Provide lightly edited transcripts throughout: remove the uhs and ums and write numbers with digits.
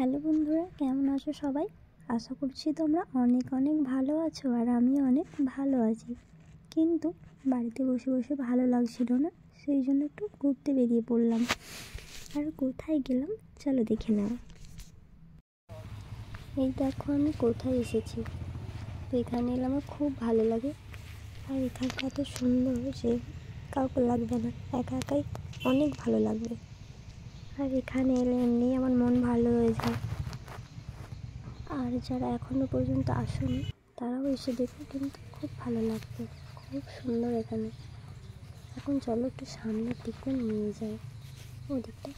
Hello বন্ধুরা, কেমন আছো সবাই? আশা করছি তোমরা অনেক অনেক ভালো আছো আর আমি অনেক ভালো আছি। কিন্তু বাড়িতে বসে বসে ভালো লাগছিল না, সেই জন্য একটু ঘুরতে বেরিয়ে পড়লাম। আর কোথায় গেলাম চলো দেখে নাও। এই দেখো আমি কোথায় এসেছি। তো এখানে এলে আমার খুব ভালো লাগে। আর এখানটা এত সুন্দর যে কাউকে লাগবে না, একা একাই অনেক ভালো লাগবে। আর এখানে এলে এমনি আমার মন ভালো হয়ে যায়। আর যারা এখনও পর্যন্ত আসেনি তারাও এসে দেখো, কিন্তু খুব ভালো লাগবে, খুব সুন্দর এখানে। এখন চলো একটু সামনের দিকে নিয়ে যাই, ওদিকটা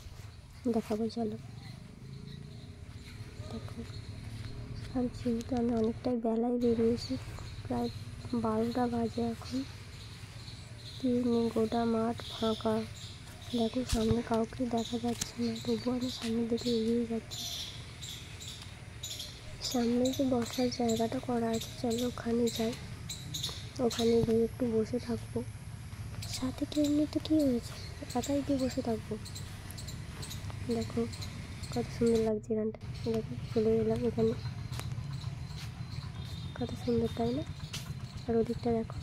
দেখাবো চলো। দেখো, আর যেহেতু আমি অনেকটাই বেলায় বেরিয়েছি, প্রায় 12টা বাজে এখন, গোটা মাঠ ফাঁকা। দেখো সামনে কাউকে দেখা যাচ্ছে না, তবুও আমি সামনের দিকে এগিয়ে যাচ্ছি। সামনে যে বসার জায়গাটা করা আছে, চলো ওখানে যাই। ওখানে গিয়ে একটু বসে থাকবো। সাথে কেউ নেই তো কী হয়েছে, একাই গিয়ে বসে থাকবো। দেখো কত সুন্দর লাগছে এখানটা। দেখো চলে এলাম এখানে, কত সুন্দর তাই না? আর ওদিকটা দেখো,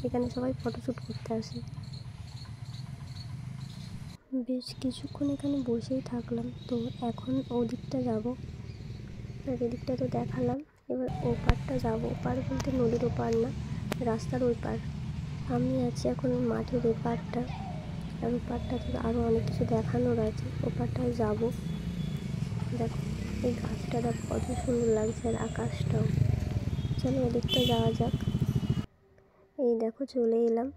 এখানে সবাই ফটোশ্যুট করতে আসে। বেশ কিছুক্ষণ এখানে বসেই থাকলাম। তো এখন ওদিকটা যাব। আর এদিকটা তো দেখালাম, এবার ওপারটা যাবো। ওপার বলতে নদীর ওপার না, রাস্তার ওই পার। আমি আছি এখন মাঠের এপারটা, আর ওপারটা থেকে আরও অনেক কিছু দেখানোর আছে, ওপারটায় যাবো। দেখো এই গাছটা দেখো কত সুন্দর লাগছে, আর আকাশটাও। চলো ওদিকটা যাওয়া যাক। এই দেখো চলে এলাম।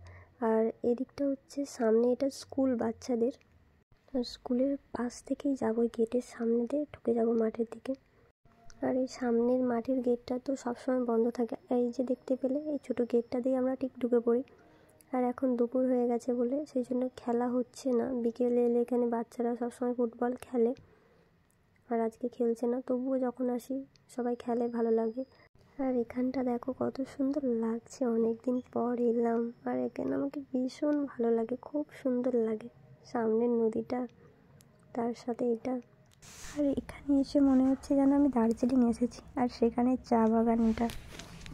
আর এদিকটা হচ্ছে সামনে, এটা স্কুল বাচ্চাদের। স্কুলের পাশ থেকেই যাবো, গেটের সামনে দিয়ে ঢুকে যাবো মাঠের দিকে। আর এই সামনের মাঠের গেটটা তো সবসময় বন্ধ থাকে। এই যে দেখতে পেলে, এই ছোটো গেটটা দিয়ে আমরা ঠিক ঢুকে পড়ি। আর এখন দুপুর হয়ে গেছে বলে সেই জন্য খেলা হচ্ছে না। বিকেলে এলে এখানে বাচ্চারা সবসময় ফুটবল খেলে, আর আজকে খেলছে না, তবুও যখন আসি সবাই খেলে, ভালো লাগে। আর এখানটা দেখো কত সুন্দর লাগছে, অনেক দিন পর এলাম। আর এখানে আমাকে ভীষণ ভালো লাগে, খুব সুন্দর লাগে সামনের নদীটা, তার সাথে এটা। আর এখানে এসে মনে হচ্ছে যেন আমি দার্জিলিং এসেছি। আর সেখানে চা বাগান, এটা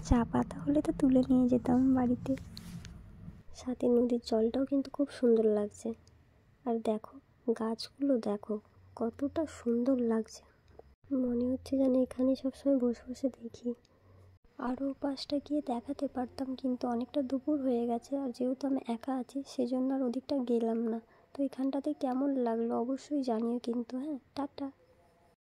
চা পাতা হলে তো তুলে নিয়ে যেতাম বাড়িতে। সাথে নদীর জলটাও কিন্তু খুব সুন্দর লাগছে। আর দেখো গাছগুলো দেখো কতটা সুন্দর লাগছে, মনে হচ্ছে যেন এখানে সবসময় বসে বসে দেখি। আরও পাশটা গিয়ে দেখাতে পারতাম, কিন্তু অনেকটা দুপুর হয়ে গেছে। আর যেহেতু আমি একা আছি সেজন্য আর ওদিকটা গেলাম না। তো এখানটাতে কেমন লাগলো অবশ্যই জানিও কিন্তু। হ্যাঁ, টাটা।